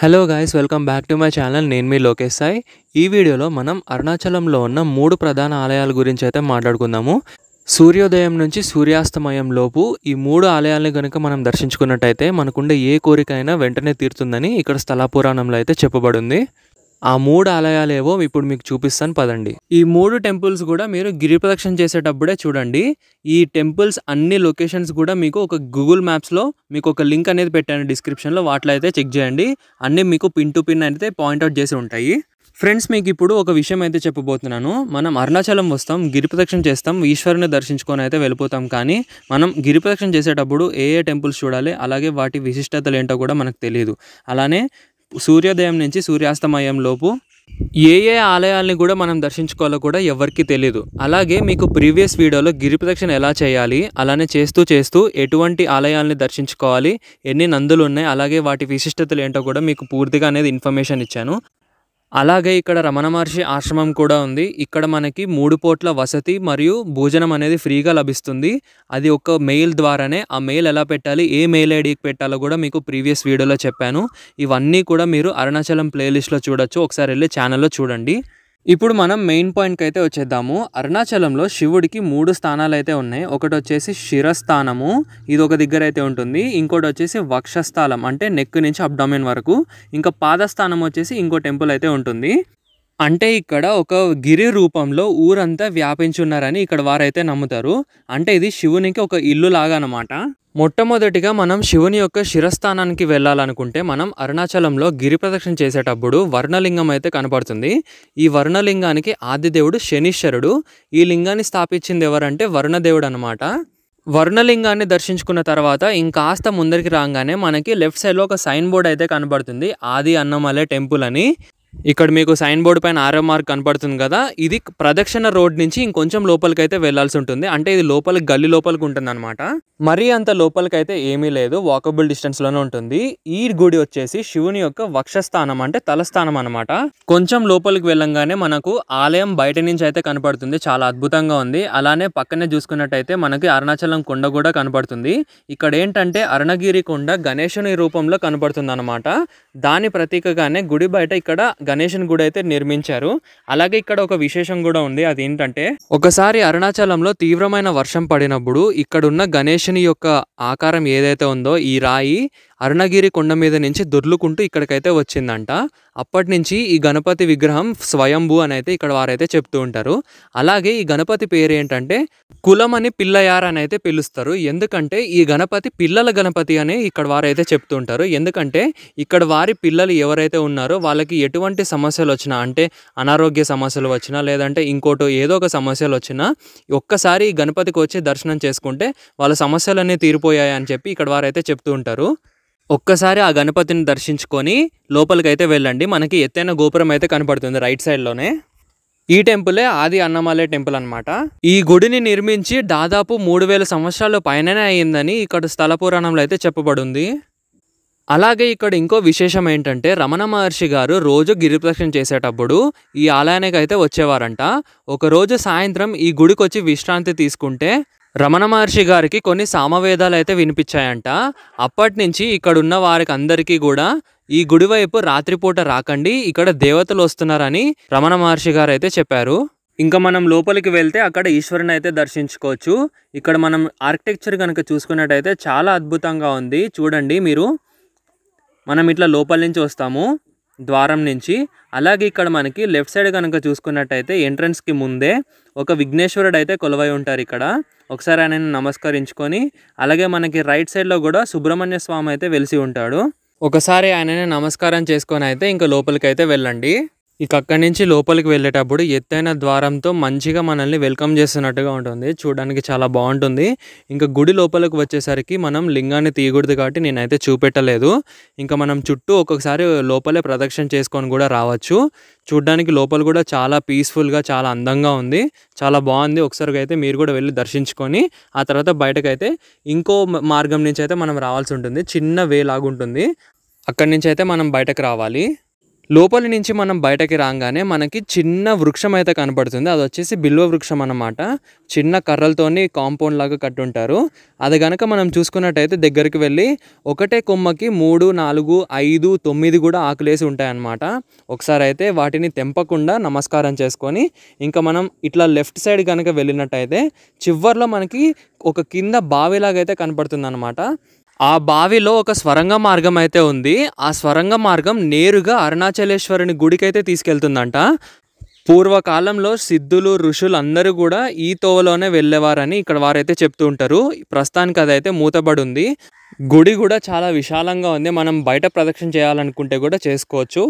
Hello guys, welcome back to my channel. నేను మీ లోకేష్ సాయి. ఈ వీడియోలో మనం అరుణాచలంలో ఉన్న 3 ప్రధాన ఆలయాల గురించి అయితే మాట్లాడుకుందాము. సూర్యోదయం నుంచి సూర్యాస్తమయం లోపు ఈ 3 ఆలయాలని గనుక మనం దర్శించుకున్నట్టయితే మనకుండే ఏ కోరికైనా వెంటనే తీరుతుందని ఇక్కడ స్థల పురాణంలో అయితే చెప్పబడింది. ఆ 3 ఆలయాలేవో ఇప్పుడు మీకు చూపిస్తాను పదండి. ఈ 3 టెంపుల్స్ కూడా మీరు గిరి ప్రదక్షిణ చేసేటప్పుడే చూడండి. ఈ టెంపుల్స్ అన్ని లొకేషన్స్ కూడా మీకు ఒక గూగుల్ మ్యాప్స్లో మీకు ఒక లింక్ అనేది పెట్టాను డిస్క్రిప్షన్లో. వాటిలో అయితే చెక్ చేయండి. అన్నీ మీకు పిన్ టు పిన్ అయితే పాయింట్అవుట్ చేసి ఉంటాయి. ఫ్రెండ్స్, మీకు ఇప్పుడు ఒక విషయం అయితే చెప్పబోతున్నాను. మనం అరుణాచలం వస్తాం, గిరి ప్రదక్షిణ చేస్తాం, ఈశ్వరుని దర్శించుకొని అయితే వెళ్ళిపోతాం. కానీ మనం గిరి ప్రదక్షిణ చేసేటప్పుడు ఏ టెంపుల్స్ చూడాలి, అలాగే వాటి విశిష్టతలు ఏంటో కూడా మనకు తెలియదు. అలానే సూర్యోదయం నుంచి సూర్యాస్తమయం లోపు ఏ ఆలయాల్ని కూడా మనం దర్శించుకోవాలో కూడా ఎవరికి తెలియదు. అలాగే మీకు ప్రీవియస్ వీడియోలో గిరి ప్రదక్షిణ ఎలా చేయాలి, అలానే చేస్తూ ఎటువంటి ఆలయాల్ని దర్శించుకోవాలి, ఎన్ని నందులు ఉన్నాయి, అలాగే వాటి విశిష్టతలు ఏంటో కూడా మీకు పూర్తిగా అనేది ఇన్ఫర్మేషన్ ఇచ్చాను. అలాగే ఇక్కడ రమణ మహర్షి ఆశ్రమం కూడా ఉంది. ఇక్కడ మనకి 3 పూట్ల వసతి మరియు భోజనం అనేది ఫ్రీగా లభిస్తుంది. అది ఒక మెయిల్ ద్వారానే. ఆ మెయిల్ ఎలా పెట్టాలి, ఏ మెయిల్ ఐడికి పెట్టాలో కూడా మీకు ప్రీవియస్ వీడియోలో చెప్పాను. ఇవన్నీ కూడా మీరు అరుణాచలం ప్లేలిస్ట్లో చూడొచ్చు. ఒకసారి వెళ్ళి ఛానల్లో చూడండి. ఇప్పుడు మనం మెయిన్ పాయింట్కి అయితే వచ్చేద్దాము. అరుణాచలంలో శివుడికి 3 స్థానాలు అయితే ఉన్నాయి. ఒకటి వచ్చేసి శిరస్థానము, ఇది ఒక దగ్గర అయితే ఉంటుంది. ఇంకోటి వచ్చేసి వక్షస్థలం, అంటే నెక్ నుంచి అబ్డామిన్ వరకు. ఇంకా పాదస్థానం వచ్చేసి ఇంకో టెంపుల్ అయితే ఉంటుంది. అంటే ఇక్కడ ఒక గిరి రూపంలో ఊరంతా వ్యాపించున్నారని ఇక్కడ వారైతే నమ్ముతారు. అంటే ఇది శివునికి ఒక ఇల్లు లాగా అన్నమాట. మొట్టమొదటిగా మనం శివుని యొక్క శిరస్థానానికి వెళ్ళాలనుకుంటే మనం అరుణాచలంలో గిరి ప్రదక్షిణ చేసేటప్పుడు వర్ణలింగం అయితే కనపడుతుంది. ఈ వర్ణలింగానికి ఆదిదేవుడు శనీశ్వరుడు. ఈ లింగాన్ని స్థాపించింది ఎవరంటే వర్ణదేవుడు అనమాట. వర్ణలింగాన్ని దర్శించుకున్న తర్వాత ఇంకాస్త ముందరికి రాగానే మనకి లెఫ్ట్ సైడ్లో ఒక సైన్ బోర్డ్ అయితే కనపడుతుంది, ఆది అన్నమలై టెంపుల్ అని. ఇక్కడ మీకు సైన్ బోర్డు పైన ఆరో మార్క్ కనపడుతుంది కదా, ఇది ప్రదక్షిణ రోడ్ నుంచి ఇంకొంచెం లోపలికి అయితే వెళ్లాల్సి ఉంటుంది. అంటే ఇది లోపలికి గల్లీ లోపలికి ఉంటుంది అనమాట. మరీ అంత లోపలికి అయితే ఏమీ లేదు, వాకబుల్ డిస్టెన్స్ లోనే ఉంటుంది. ఈ గుడి వచ్చేసి శివుని యొక్క వక్షస్థానం, అంటే తలస్థానం అనమాట. కొంచెం లోపలికి వెళ్ళంగానే మనకు ఆలయం బయట నుంచి అయితే కనపడుతుంది. చాలా అద్భుతంగా ఉంది. అలానే పక్కనే చూసుకున్నట్టయితే మనకి అరుణాచలం కొండ కూడా కనపడుతుంది. ఇక్కడ ఏంటంటే అరుణగిరి కొండ గణేశుని రూపంలో కనపడుతుంది అనమాట. దాని ప్రతీకగానే గుడి బయట ఇక్కడ గణేశుని గుడి అయితే నిర్మించారు. అలాగే ఇక్కడ ఒక విశేషం కూడా ఉంది. అదేంటంటే ఒకసారి అరుణాచలంలో తీవ్రమైన వర్షం పడినప్పుడు ఇక్కడున్న గణేశుని యొక్క ఆకారం ఏదైతే ఉందో ఈ రాయి అరుణగిరి కొండ మీద నుంచి దొర్లుకుంటూ ఇక్కడికైతే వచ్చిందంట. అప్పటి నుంచి ఈ గణపతి విగ్రహం స్వయంభూ అని అయితే ఇక్కడ వారైతే చెప్తూ ఉంటారు. అలాగే ఈ గణపతి పేరు ఏంటంటే కులం అని పిల్లయార్ అని అయితే పిలుస్తారు. ఎందుకంటే ఈ గణపతి పిల్లల గణపతి అని ఇక్కడ వారైతే చెప్తూ ఉంటారు. ఎందుకంటే ఇక్కడ వారి పిల్లలు ఎవరైతే ఉన్నారో వాళ్ళకి ఎటువంటి సమస్యలు వచ్చినా, అంటే అనారోగ్య సమస్యలు వచ్చినా, లేదంటే ఇంకోటో ఏదో ఒక సమస్యలు వచ్చినా ఒక్కసారి ఈ గణపతికి వచ్చి దర్శనం చేసుకుంటే వాళ్ళ సమస్యలన్నీ తీరిపోయాయి అని చెప్పి ఇక్కడ వారైతే చెప్తూ ఉంటారు. ఒక్కసారి ఆ గణపతిని దర్శించుకొని లోపలికి అయితే వెళ్ళండి. మనకి ఎత్తైన గోపురం అయితే కనపడుతుంది రైట్ సైడ్లోనే. ఈ టెంపులే ఆది అన్నమలై టెంపుల్ అనమాట. ఈ గుడిని నిర్మించి దాదాపు 3000 సంవత్సరాల పైననే అయ్యిందని ఇక్కడ స్థల పురాణంలో అయితే చెప్పబడింది. అలాగే ఇక్కడ ఇంకో విశేషం ఏంటంటే రమణ మహర్షి గారు రోజు గిరి ప్రదక్షిణ చేసేటప్పుడు ఈ ఆలయానికి అయితే వచ్చేవారంట. ఒకరోజు సాయంత్రం ఈ గుడికి వచ్చి విశ్రాంతి తీసుకుంటే రమణ మహర్షి గారికి కొన్ని సామవేదాలు అయితే వినిపించాయంట. అప్పటి నుంచి ఇక్కడ ఉన్న వారికి అందరికీ కూడా ఈ గుడి వైపు రాత్రిపూట రాకండి, ఇక్కడ దేవతలు వస్తున్నారని రమణ మహర్షి గారు అయితే చెప్పారు. ఇంకా మనం లోపలికి వెళ్తే అక్కడ ఈశ్వరుని అయితే దర్శించుకోవచ్చు. ఇక్కడ మనం ఆర్కిటెక్చర్ కనుక చూసుకున్నట్టయితే చాలా అద్భుతంగా ఉంది. చూడండి మీరు, మనం ఇట్లా లోపల నుంచి వస్తాము ద్వారం నుంచి. అలాగే ఇక్కడ మనకి లెఫ్ట్ సైడ్ కనుక చూసుకున్నట్టయితే ఎంట్రన్స్కి ముందే ఒక విఘ్నేశ్వరుడు అయితే కొలువై ఉంటారు ఇక్కడ. ఒకసారి ఆయనని నమస్కరించుకొని, అలాగే మనకి రైట్ సైడ్లో కూడా సుబ్రహ్మణ్య స్వామి అయితే వెలిసి ఉంటాడు. ఒకసారి ఆయనని నమస్కారం చేసుకొని అయితే ఇంకా లోపలికి అయితే వెళ్ళండి. ఇక అక్కడి నుంచి లోపలికి వెళ్ళేటప్పుడు ఎత్తైన ద్వారంతో మంచిగా మనల్ని వెల్కమ్ చేస్తున్నట్టుగా ఉంటుంది. చూడడానికి చాలా బాగుంటుంది. ఇంకా గుడి లోపలికి వచ్చేసరికి మనం లింగాన్ని తీయకూడదు కాబట్టి నేనైతే చూపెట్టలేదు. ఇంకా మనం చుట్టూ ఒక్కొక్కసారి లోపలే ప్రదక్షిణ చేసుకొని కూడా రావచ్చు. చూడడానికి లోపల కూడా చాలా పీస్ఫుల్గా, చాలా అందంగా ఉంది, చాలా బాగుంది. ఒకసారి అయితే మీరు కూడా వెళ్ళి దర్శించుకొని ఆ తర్వాత బయటకైతే ఇంకో మార్గం నుంచి అయితే మనం రావాల్సి ఉంటుంది. చిన్న వే లాగుంటుంది, అక్కడి నుంచి అయితే మనం బయటకు రావాలి. లోపలి నుంచి మనం బయటకి రాగానే మనకి చిన్న వృక్షం అయితే కనపడుతుంది. అది వచ్చేసి బిల్వ వృక్షం అన్నమాట. చిన్న కర్రలతోని కాంపౌండ్ లాగా కట్టుంటారు. అది గనక మనం చూసుకున్నట్టయితే దగ్గరికి వెళ్ళి ఒకటే కొమ్మకి 3, 4, 5, 9 కూడా ఆకులేసి ఉంటాయన్నమాట. ఒకసారి అయితే వాటిని తెంపకుండా నమస్కారం చేసుకొని ఇంకా మనం ఇట్లా లెఫ్ట్ సైడ్ కనుక వెళ్ళినట్టయితే చివర్లో మనకి ఒక కింద బావిలాగా అయితే కనపడుతుందన్నమాట. ఆ బావిలో ఒక స్వరంగ మార్గం అయితే ఉంది. ఆ స్వరంగ మార్గం నేరుగా అరుణాచలేశ్వరుని గుడికైతే తీసుకెళ్తుందంట. పూర్వకాలంలో సిద్ధులు, ఋషులు అందరూ కూడా ఈ తోవలోనే వెళ్ళేవారని ఇక్కడ వారైతే చెప్తూ ఉంటారు. ప్రస్తుతానికి అదైతే మూతబడి ఉంది. గుడి కూడా చాలా విశాలంగా ఉంది. మనం బయట ప్రదక్షిణ చేయాలనుకుంటే కూడా చేసుకోవచ్చు.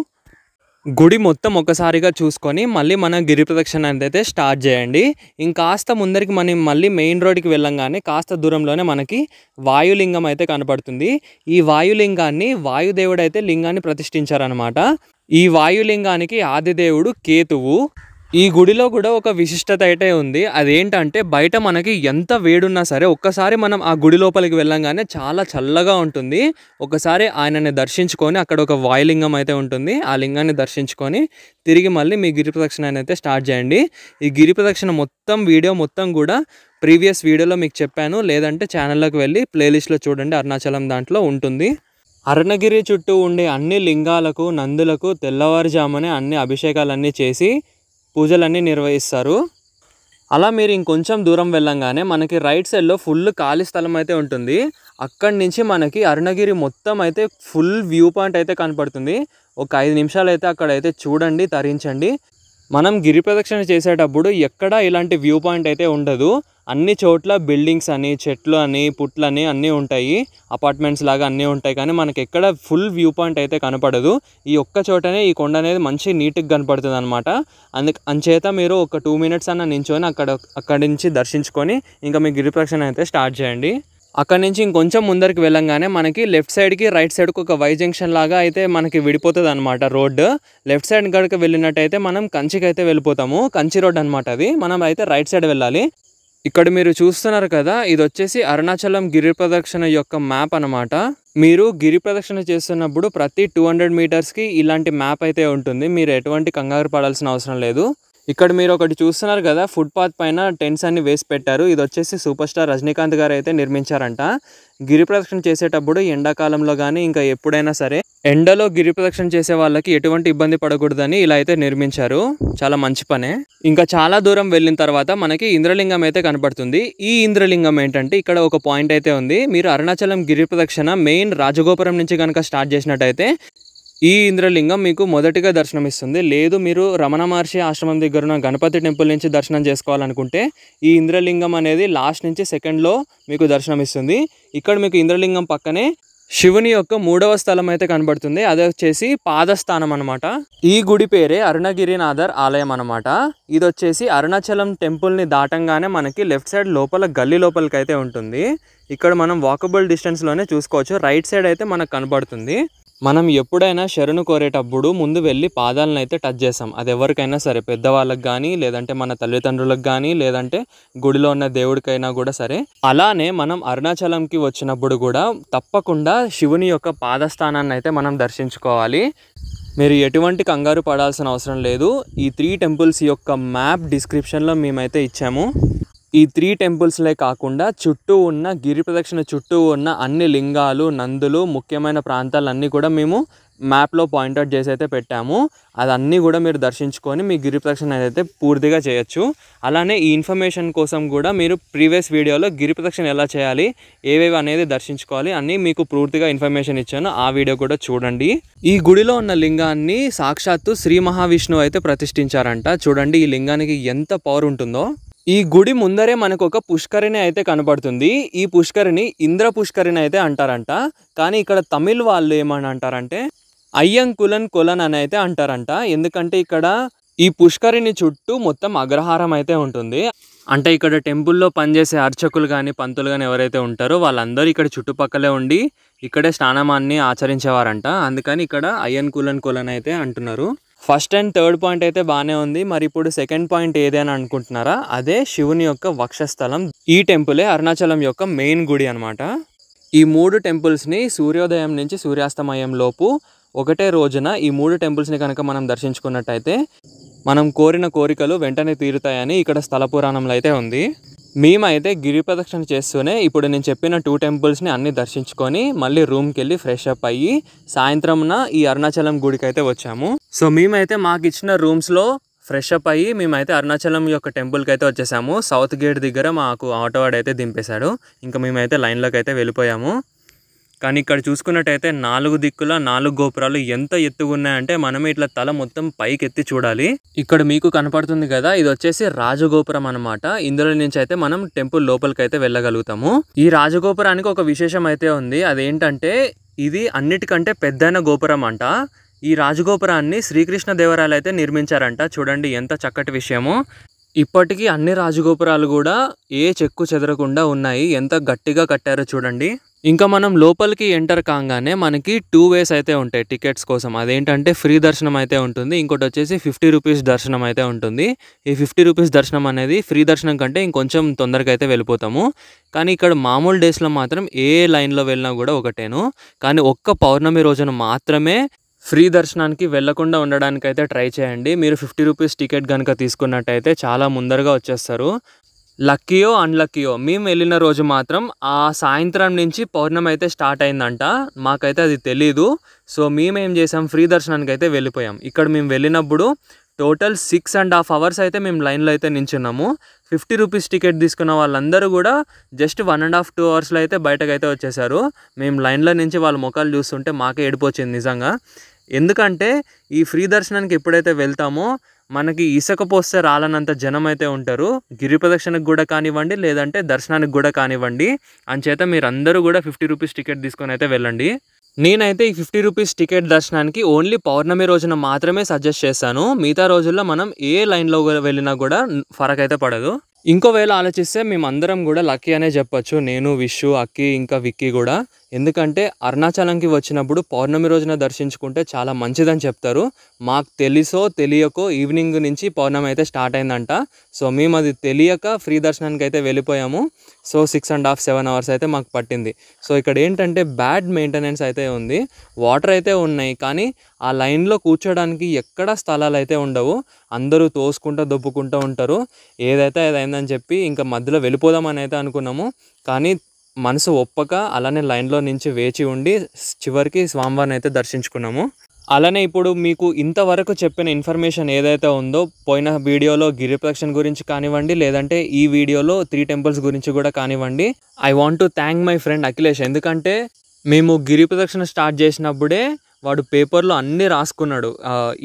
గుడి మొత్తం ఒక్కసారిగా చూసుకొని మళ్ళీ మన గిరి ప్రదక్షిణ అయితే స్టార్ట్ చేయండి. ఇంకాస్త ముందరికి మనం మళ్ళీ మెయిన్ రోడ్కి వెళ్ళంగానే కాస్త దూరంలోనే మనకి వాయులింగం అయితే కనపడుతుంది. ఈ వాయులింగాన్ని వాయుదేవుడు అయితే లింగాన్ని ప్రతిష్ఠించారనమాట. ఈ వాయులింగానికి ఆదిదేవుడు కేతువు. ఈ గుడిలో కూడా ఒక విశిష్టత అయితే ఉంది. అదేంటంటే బయట మనకి ఎంత వేడున్నా సరే ఒక్కసారి మనం ఆ గుడి లోపలికి వెళ్ళంగానే చాలా చల్లగా ఉంటుంది. ఒకసారి ఆయనని దర్శించుకొని అక్కడ ఒక వాయులింగం అయితే ఉంటుంది. ఆ లింగాన్ని దర్శించుకొని తిరిగి మళ్ళీ మీ గిరి ప్రదక్షిణ అయితే స్టార్ట్ చేయండి. ఈ గిరి ప్రదక్షిణ వీడియో మొత్తం కూడా ప్రీవియస్ వీడియోలో మీకు చెప్పాను. లేదంటే ఛానల్లోకి వెళ్ళి ప్లేలిస్ట్లో చూడండి, అరుణాచలం దాంట్లో ఉంటుంది. అరుణగిరి చుట్టూ ఉండే అన్ని లింగాలకు, నందులకు తెల్లవారుజామునే అన్ని అభిషేకాలన్నీ చేసి పూజలన్నీ నిర్వహిస్తారు. అలా మీరు ఇంకొంచెం దూరం వెళ్ళంగానే మనకి రైట్ సైడ్లో ఫుల్ ఖాళీ స్థలం అయితే ఉంటుంది. అక్కడి నుంచి మనకి అరుణగిరి మొత్తం అయితే ఫుల్ వ్యూ పాయింట్ అయితే కనపడుతుంది. ఒక 5 నిమిషాలు అయితే అక్కడైతే చూడండి, తరించండి. మనం గిరి ప్రదక్షిణ చేసేటప్పుడు ఎక్కడ ఇలాంటి వ్యూ పాయింట్ అయితే ఉండదు. అన్ని చోట్ల బిల్డింగ్స్ అని, చెట్లు అని, పుట్లని అన్నీ ఉంటాయి. అపార్ట్మెంట్స్ లాగా అన్నీ ఉంటాయి. కానీ మనకి ఎక్కడ ఫుల్ వ్యూ పాయింట్ అయితే కనపడదు. ఈ ఒక్క చోటనే ఈ కొండ అనేది మంచి నీట్గా కనపడుతుంది అనమాట. అంచేత మీరు ఒక 2 మినిట్స్ అన్న నించొని అక్కడి నుంచి దర్శించుకొని ఇంకా మీ గిరి ప్రదక్షిణ అయితే స్టార్ట్ చేయండి. అక్కడి నుంచి ఇంకొంచెం ముందరికి వెళ్ళంగానే మనకి లెఫ్ట్ సైడ్కి, రైట్ సైడ్కి ఒక వై జంక్షన్ లాగా అయితే మనకి విడిపోతుంది అనమాట రోడ్డు. లెఫ్ట్ సైడ్ కనుక వెళ్ళినట్టయితే మనం కంచికి అయితే వెళ్ళిపోతాము. కంచి రోడ్ అనమాట అది. మనం అయితే రైట్ సైడ్ వెళ్ళాలి. ఇక్కడ మీరు చూస్తున్నారు కదా, ఇది వచ్చేసి అరుణాచలం గిరి ప్రదక్షిణ యొక్క మ్యాప్ అనమాట. మీరు గిరి ప్రదక్షిణ చేస్తున్నప్పుడు ప్రతి 200 మీటర్స్కి ఇలాంటి మ్యాప్ అయితే ఉంటుంది. మీరు ఎటువంటి కంగారు పడాల్సిన అవసరం లేదు. ఇక్కడ మీరు ఒకటి చూస్తున్నారు కదా, ఫుట్పాత్ పైన టెంట్స్ అన్ని వేసి పెట్టారు. ఇది వచ్చేసి సూపర్ స్టార్ రజనీకాంత్ గారు అయితే నిర్మించారంట. గిరి ప్రదక్షిణ చేసేటప్పుడు ఎండాకాలంలో కానీ ఇంకా ఎప్పుడైనా సరే ఎండలో గిరి ప్రదక్షిణ చేసే వాళ్ళకి ఎటువంటి ఇబ్బంది పడకూడదని ఇలా అయితే నిర్మించారు. చాలా మంచి పనే. ఇంకా చాలా దూరం వెళ్ళిన తర్వాత మనకి ఇంద్రలింగం అయితే కనపడుతుంది. ఈ ఇంద్రలింగం ఏంటంటే ఇక్కడ ఒక పాయింట్ అయితే ఉంది. మీరు అరుణాచలం గిరి ప్రదక్షిణ మెయిన్ రాజగోపురం నుంచి కనుక స్టార్ట్ చేసినట్టయితే ఈ ఇంద్రలింగం మీకు మొదటిగా దర్శనమిస్తుంది. లేదు మీరు రమణ మహర్షి ఆశ్రమం దగ్గర ఉన్న గణపతి టెంపుల్ నుంచి దర్శనం చేసుకోవాలనుకుంటే ఈ ఇంద్రలింగం అనేది లాస్ట్ నుంచి సెకండ్లో మీకు దర్శనమిస్తుంది. ఇక్కడ మీకు ఇంద్రలింగం పక్కనే శివుని యొక్క 3వ స్థలం అయితే కనబడుతుంది. అదే వచ్చేసి పాదస్థానం అనమాట. ఈ గుడి పేరే అరుణగిరినాథర్ ఆలయం అనమాట. ఇది వచ్చేసి అరుణాచలం టెంపుల్ని దాటంగానే మనకి లెఫ్ట్ సైడ్ లోపల గల్లీ లోపలికి అయితే ఉంటుంది. ఇక్కడ మనం వాకబుల్ డిస్టెన్స్లోనే చూసుకోవచ్చు. రైట్ సైడ్ అయితే మనకు కనబడుతుంది. మనం ఎప్పుడైనా శరణు కోరేటప్పుడు ముందు వెళ్ళి పాదాలను అయితే టచ్ చేస్తాం. అది ఎవరికైనా సరే, పెద్దవాళ్ళకి కానీ, లేదంటే మన తల్లిదండ్రులకు కానీ, లేదంటే గుడిలో ఉన్న దేవుడికైనా కూడా సరే. అలానే మనం అరుణాచలంకి వచ్చినప్పుడు కూడా తప్పకుండా శివుని యొక్క పాదస్థానాన్ని అయితే మనం దర్శించుకోవాలి. మీరు ఎటువంటి కంగారు పడాల్సిన అవసరం లేదు. ఈ 3 టెంపుల్స్ యొక్క మ్యాప్ డిస్క్రిప్షన్లో మేమైతే ఇచ్చాము. ఈ 3 టెంపుల్స్లే కాకుండా చుట్టూ ఉన్న గిరి ప్రదక్షిణ చుట్టూ ఉన్న అన్ని లింగాలు, నందులు, ముఖ్యమైన ప్రాంతాలన్నీ కూడా మేము మ్యాప్లో పాయింట్అవుట్ చేసి అయితే పెట్టాము. అదన్నీ కూడా మీరు దర్శించుకొని మీ గిరి ప్రదక్షిణ అయితే పూర్తిగా చేయొచ్చు. అలానే ఈ ఇన్ఫర్మేషన్ కోసం కూడా మీరు ప్రీవియస్ వీడియోలో గిరి ప్రదక్షిణ ఎలా చేయాలి, ఏవేవి అనేది దర్శించుకోవాలి అని మీకు పూర్తిగా ఇన్ఫర్మేషన్ ఇచ్చాను. ఆ వీడియో కూడా చూడండి. ఈ గుడిలో ఉన్న లింగాన్ని సాక్షాత్తు శ్రీ మహావిష్ణువు అయితే ప్రతిష్ఠించారంట. చూడండి ఈ లింగానికి ఎంత పవర్ ఉంటుందో. ఈ గుడి ముందరే మనకు ఒక పుష్కరిణి అయితే కనబడుతుంది. ఈ పుష్కరిణి ఇంద్ర పుష్కరిణి అయితే అంటారంట. కానీ ఇక్కడ తమిళ్ వాళ్ళు ఏమని అంటారంటే అయ్యంకులన్ కొలన్ అని అయితే అంటారంట. ఎందుకంటే ఇక్కడ ఈ పుష్కరిణి చుట్టూ మొత్తం అగ్రహారం అయితే ఉంటుంది. అంటే ఇక్కడ టెంపుల్లో పనిచేసే అర్చకులు కానీ, పంతులు కానీ ఎవరైతే ఉంటారో వాళ్ళందరూ ఇక్కడ చుట్టుపక్కలే ఉండి ఇక్కడే స్నానమాన్ని ఆచరించేవారంట. అందుకని ఇక్కడ అయ్యన్కులన్ కొలన్ అయితే అంటున్నారు. ఫస్ట్ అండ్ థర్డ్ పాయింట్ అయితే బాగానే ఉంది. మరి ఇప్పుడు సెకండ్ పాయింట్ ఏదైనా అనుకుంటున్నారా? అదే శివుని యొక్క వక్షస్థలం. ఈ టెంపులే అరుణాచలం యొక్క మెయిన్ గుడి అనమాట. ఈ 3 టెంపుల్స్ని సూర్యోదయం నుంచి సూర్యాస్తమయం లోపు ఒకటే రోజున ఈ 3 టెంపుల్స్ని కనుక మనం దర్శించుకున్నట్టయితే మనం కోరిన కోరికలు వెంటనే తీరుతాయని ఇక్కడ స్థల పురాణంలో అయితే ఉంది. మేమైతే గిరి ప్రదక్షిణ చేస్తూనే ఇప్పుడు నేను చెప్పిన 2 టెంపుల్స్ని అన్నీ దర్శించుకొని మళ్ళీ రూమ్కి వెళ్ళి ఫ్రెష్ అప్ అయ్యి సాయంత్రంన ఈ అరుణాచలం గుడికి అయితే వచ్చాము. సో మేమైతే మాకు ఇచ్చిన రూమ్స్లో ఫ్రెష్ అప్ అయ్యి మేమైతే అరుణాచలం యొక్క టెంపుల్కి అయితే వచ్చేసాము. సౌత్ గేట్ దగ్గర మాకు ఆటో వాడు అయితే దింపేశాడు. ఇంకా మేమైతే లైన్లోకి అయితే వెళ్ళిపోయాము. కానీ ఇక్కడ చూసుకున్నట్టయితే 4 దిక్కుల 4 గోపురాలు ఎంత ఎత్తుగా ఉన్నాయంటే మనమే ఇట్లా తల మొత్తం పైకి ఎత్తి చూడాలి. ఇక్కడ మీకు కనపడుతుంది కదా, ఇది వచ్చేసి రాజగోపురం అనమాట. ఇందులో నుంచి అయితే మనం టెంపుల్ లోపలికి అయితే వెళ్ళగలుగుతాము. ఈ రాజగోపురానికి ఒక విశేషం అయితే ఉంది. అదేంటంటే ఇది అన్నిటికంటే పెద్దైన గోపురం అంట. ఈ రాజగోపురాన్ని శ్రీకృష్ణదేవరాయలు అయితే నిర్మించారంట. చూడండి ఎంత చక్కటి విషయమో. ఇప్పటికీ అన్ని రాజగోపురాలు కూడా ఏ చెక్కు చెదరకుండా ఉన్నాయి. ఎంత గట్టిగా కట్టారో చూడండి. ఇంకా మనం లోపలికి ఎంటర్ కాగానే మనకి 2 వేస్ అయితే ఉంటాయి టికెట్స్ కోసం. అదేంటంటే ఫ్రీ దర్శనం అయితే ఉంటుంది, ఇంకోటి వచ్చేసి 50 రూపీస్ దర్శనం అయితే ఉంటుంది. ఈ 50 రూపీస్ దర్శనం అనేది ఫ్రీ దర్శనం కంటే ఇంకొంచెం తొందరగా అయితే వెళ్ళిపోతాము. కానీ ఇక్కడ మామూలు డేస్లో మాత్రం ఏ లైన్లో వెళ్ళినా కూడా ఒకటేను. కానీ ఒక్క పౌర్ణమి రోజున మాత్రమే ఫ్రీ దర్శనానికి వెళ్లకుండా ఉండడానికి అయితే ట్రై చేయండి. మీరు 50 రూపీస్ టికెట్ కనుక తీసుకున్నట్టయితే చాలా ముందరగా వచ్చేస్తారు. లక్కీయో అన్లక్కీయో మేము వెళ్ళిన రోజు మాత్రం ఆ సాయంత్రం నుంచి పౌర్ణమి అయితే స్టార్ట్ అయిందంట. మాకైతే అది తెలీదు. సో మేమేం చేసాం, ఫ్రీ దర్శనానికి అయితే వెళ్ళిపోయాం. ఇక్కడ మేము వెళ్ళినప్పుడు టోటల్ 6.5 అవర్స్ అయితే మేము లైన్లో అయితే నించున్నాము. 50 రూపీస్ టికెట్ తీసుకున్న వాళ్ళందరూ కూడా జస్ట్ 1.5-2 అవర్స్లో అయితే బయటకు అయితే వచ్చేసారు. మేము లైన్లో నుంచి వాళ్ళ ముఖాలు చూస్తుంటే మాకే ఏడుపు వచ్చింది నిజంగా. ఎందుకంటే ఈ ఫ్రీ దర్శనానికి ఎప్పుడైతే వెళ్తామో మనకి ఇసుక పోస్తే రాలనంత జనం అయితే ఉంటారు. గిరి ప్రదక్షిణకు కూడా కానివ్వండి, లేదంటే దర్శనానికి కూడా కానివ్వండి. అంచేత మీరు అందరూ కూడా 50 రూపీస్ టికెట్ తీసుకొని అయితే వెళ్ళండి. నేనైతే ఈ 50 రూపీస్ టికెట్ దర్శనానికి ఓన్లీ పౌర్ణమి రోజున మాత్రమే సజెస్ట్ చేశాను. మిగతా రోజుల్లో మనం ఏ లైన్లో వెళ్ళినా కూడా ఫరక్ అయితే పడదు. ఇంకో వేళ ఆలోచిస్తే మేమందరం కూడా లక్కీ అనే చెప్పొచ్చు. నేను, విషు, అక్కి, ఇంకా విక్కీ కూడా. ఎందుకంటే అరుణాచలంకి వచ్చినప్పుడు పౌర్ణమి రోజున దర్శించుకుంటే చాలా మంచిదని చెప్తారు. మాకు తెలుసో తెలియకో ఈవినింగ్ నుంచి పౌర్ణమి అయితే స్టార్ట్ అయిందంట. సో మేము అది తెలియక ఫ్రీ దర్శనానికి అయితే వెళ్ళిపోయాము. సో 6.5-7 అవర్స్ అయితే మాకు పట్టింది. సో ఇక్కడ ఏంటంటే బ్యాడ్ మెయింటెనెన్స్ అయితే ఉంది. వాటర్ అయితే ఉన్నాయి, కానీ ఆ లైన్లో కూర్చోడానికి ఎక్కడా స్థలాలు అయితే ఉండవు. అందరూ తోసుకుంటూ దొబ్బుకుంటూ ఉంటారు. ఏదైతే అదైందని చెప్పి ఇంకా మధ్యలో వెళ్ళిపోదామని అయితే అనుకున్నాము. కానీ మనసు ఒప్పక అలానే లైన్లో నుంచి వేచి ఉండి చివరికి స్వామివారిని అయితే దర్శించుకున్నాము. అలానే ఇప్పుడు మీకు ఇంతవరకు చెప్పిన ఇన్ఫర్మేషన్ ఏదైతే ఉందో, పోయిన వీడియోలో గిరి ప్రదక్షిణ గురించి కానివ్వండి, లేదంటే ఈ వీడియోలో 3 టెంపుల్స్ గురించి కూడా కానివ్వండి, I want to thank my friend Akhilesh. ఎందుకంటే మేము గిరి ప్రదక్షిణ స్టార్ట్ చేసినప్పుడే వాడు పేపర్లో అన్నీ రాసుకున్నాడు.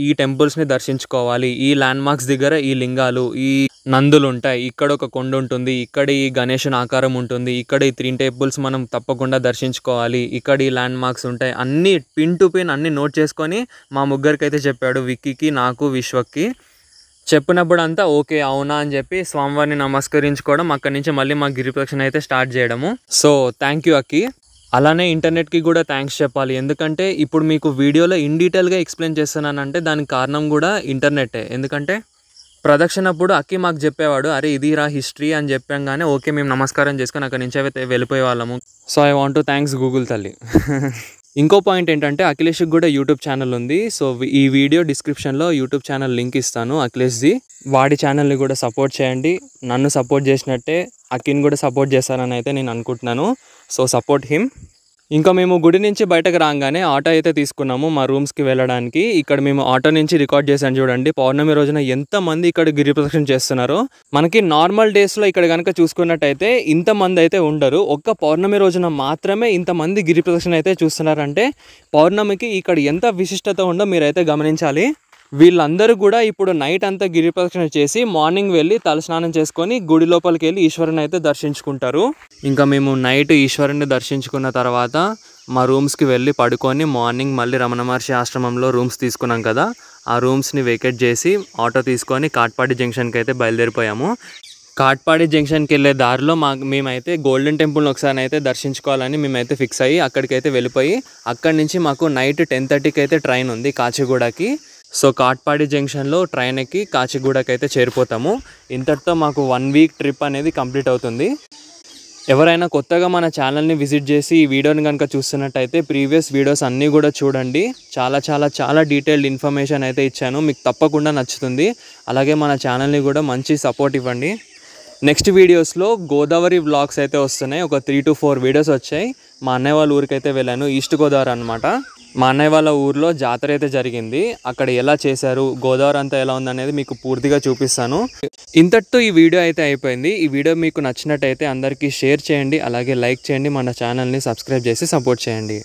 ఈ టెంపుల్స్ని దర్శించుకోవాలి, ఈ ల్యాండ్ మార్క్స్ దగ్గర ఈ లింగాలు, ఈ నందులు ఉంటాయి, ఇక్కడ ఒక కొండ ఉంటుంది, ఇక్కడ ఈ గణేశుని ఆకారం ఉంటుంది, ఇక్కడ ఈ 3 టెంపుల్స్ మనం తప్పకుండా దర్శించుకోవాలి, ఇక్కడ ఈ ల్యాండ్ మార్క్స్ ఉంటాయి, అన్నీ పిన్ టు పిన్ అన్నీ నోట్ చేసుకొని మా ముగ్గురికి అయితే చెప్పాడు. విక్కీకి, నాకు, విశ్వక్కి. చెప్పినప్పుడు అంతా ఓకే అవునా అని చెప్పి స్వామివారిని నమస్కరించుకోవడం, అక్కడి నుంచి మళ్ళీ మా గిరి ప్రదక్షిణ అయితే స్టార్ట్ చేయడము. సో థ్యాంక్ యూ అక్కి. అలానే ఇంటర్నెట్కి కూడా థ్యాంక్స్ చెప్పాలి. ఎందుకంటే ఇప్పుడు మీకు వీడియోలో ఇన్ డీటెయిల్గా ఎక్స్ప్లెయిన్ చేస్తున్నానంటే దానికి కారణం కూడా ఇంటర్నెట్టే. ఎందుకంటే ప్రదక్షిణప్పుడు అక్కి మాకు చెప్పేవాడు, అరే ఇది రా హిస్టరీ అని చెప్పాగానే ఓకే మేము నమస్కారం చేసుకొని అక్కడి నుంచి అయితే వెళ్ళిపోయే వాళ్ళము. So I want to thanks Google తల్లి. ఇంకో పాయింట్ ఏంటంటే అఖిలేష్కి కూడా యూట్యూబ్ ఛానల్ ఉంది. సో ఈ వీడియో డిస్క్రిప్షన్లో యూట్యూబ్ ఛానల్ లింక్ ఇస్తాను అఖిలేష్ది. వాడి ఛానల్ని కూడా సపోర్ట్ చేయండి. నన్ను సపోర్ట్ చేసినట్టే అక్కిని కూడా సపోర్ట్ చేస్తానని అయితే నేను అనుకుంటున్నాను. So support him. ఇంకా మేము గుడి నుంచి బయటకు రాగానే ఆటో అయితే తీసుకున్నాము మా రూమ్స్కి వెళ్ళడానికి. ఇక్కడ మేము ఆటో నుంచి రికార్డ్ చేశాను చూడండి, పౌర్ణమి రోజున ఎంతమంది ఇక్కడ గిరి ప్రదక్షిణ చేస్తున్నారో. మనకి నార్మల్ డేస్లో ఇక్కడ కనుక చూసుకున్నట్టయితే ఇంతమంది అయితే ఉండరు. ఒక్క పౌర్ణమి రోజున మాత్రమే ఇంతమంది గిరి ప్రదక్షిణ అయితే చూస్తున్నారంటే పౌర్ణమికి ఇక్కడ ఎంత విశిష్టత ఉందో మీరైతే గమనించాలి. వీళ్ళందరూ కూడా ఇప్పుడు నైట్ అంతా గిరి ప్రదక్షిణ చేసి మార్నింగ్ వెళ్ళి తలస్నానం చేసుకొని గుడి లోపలికి వెళ్ళి ఈశ్వరుని అయితే దర్శించుకుంటారు. ఇంకా మేము నైట్ ఈశ్వరుని దర్శించుకున్న తర్వాత మా రూమ్స్కి వెళ్ళి పడుకొని మార్నింగ్ మళ్ళీ రమణ మహర్షి ఆశ్రమంలో రూమ్స్ తీసుకున్నాం కదా, ఆ రూమ్స్ని వేకేట్ చేసి ఆటో తీసుకొని కాట్పాడి జంక్షన్కి అయితే బయలుదేరిపోయాము. కాట్పాడి జంక్షన్కి వెళ్ళే దారిలో మేమైతే గోల్డెన్ టెంపుల్ని ఒకసారి అయితే దర్శించుకోవాలని మేమైతే ఫిక్స్ అయ్యి అక్కడికైతే వెళ్ళిపోయి అక్కడి నుంచి మాకు నైట్ 10:30కి అయితే ట్రైన్ ఉంది కాచిగూడకి. సో కాట్పాడి జంక్షన్లో ట్రైన్ ఎక్కి కాచిగూడకి అయితే చేరిపోతాము. ఇంతటితో మాకు 1 వీక్ ట్రిప్ అనేది కంప్లీట్ అవుతుంది. ఎవరైనా కొత్తగా మన ఛానల్ని విజిట్ చేసి ఈ వీడియోని కనుక చూస్తున్నట్టయితే ప్రీవియస్ వీడియోస్ అన్నీ కూడా చూడండి. చాలా డీటెయిల్డ్ ఇన్ఫర్మేషన్ అయితే ఇచ్చాను, మీకు తప్పకుండా నచ్చుతుంది. అలాగే మన ఛానల్ని కూడా మంచి సపోర్ట్ ఇవ్వండి. నెక్స్ట్ వీడియోస్లో గోదావరి వ్లాగ్స్ అయితే వస్తున్నాయి. ఒక 3 to 4 వీడియోస్ వచ్చాయి. మా అన్నయ్య వాళ్ళ ఊరికైతే వెళ్ళాను, ఈస్ట్ గోదావరి అనమాట. మా అన్నయ్య వాళ్ళ ఊర్లో జాతర అయితే జరిగింది. అక్కడ ఎలా చేశారు, గోదావరి అంతా ఎలా ఉందనేది మీకు పూర్తిగా చూపిస్తాను. ఇంతటితో ఈ వీడియో అయితే అయిపోయింది. ఈ వీడియో మీకు నచ్చినట్టయితే అందరికీ షేర్ చేయండి, అలాగే లైక్ చేయండి, మన ఛానల్ని సబ్స్క్రైబ్ చేసి సపోర్ట్ చేయండి.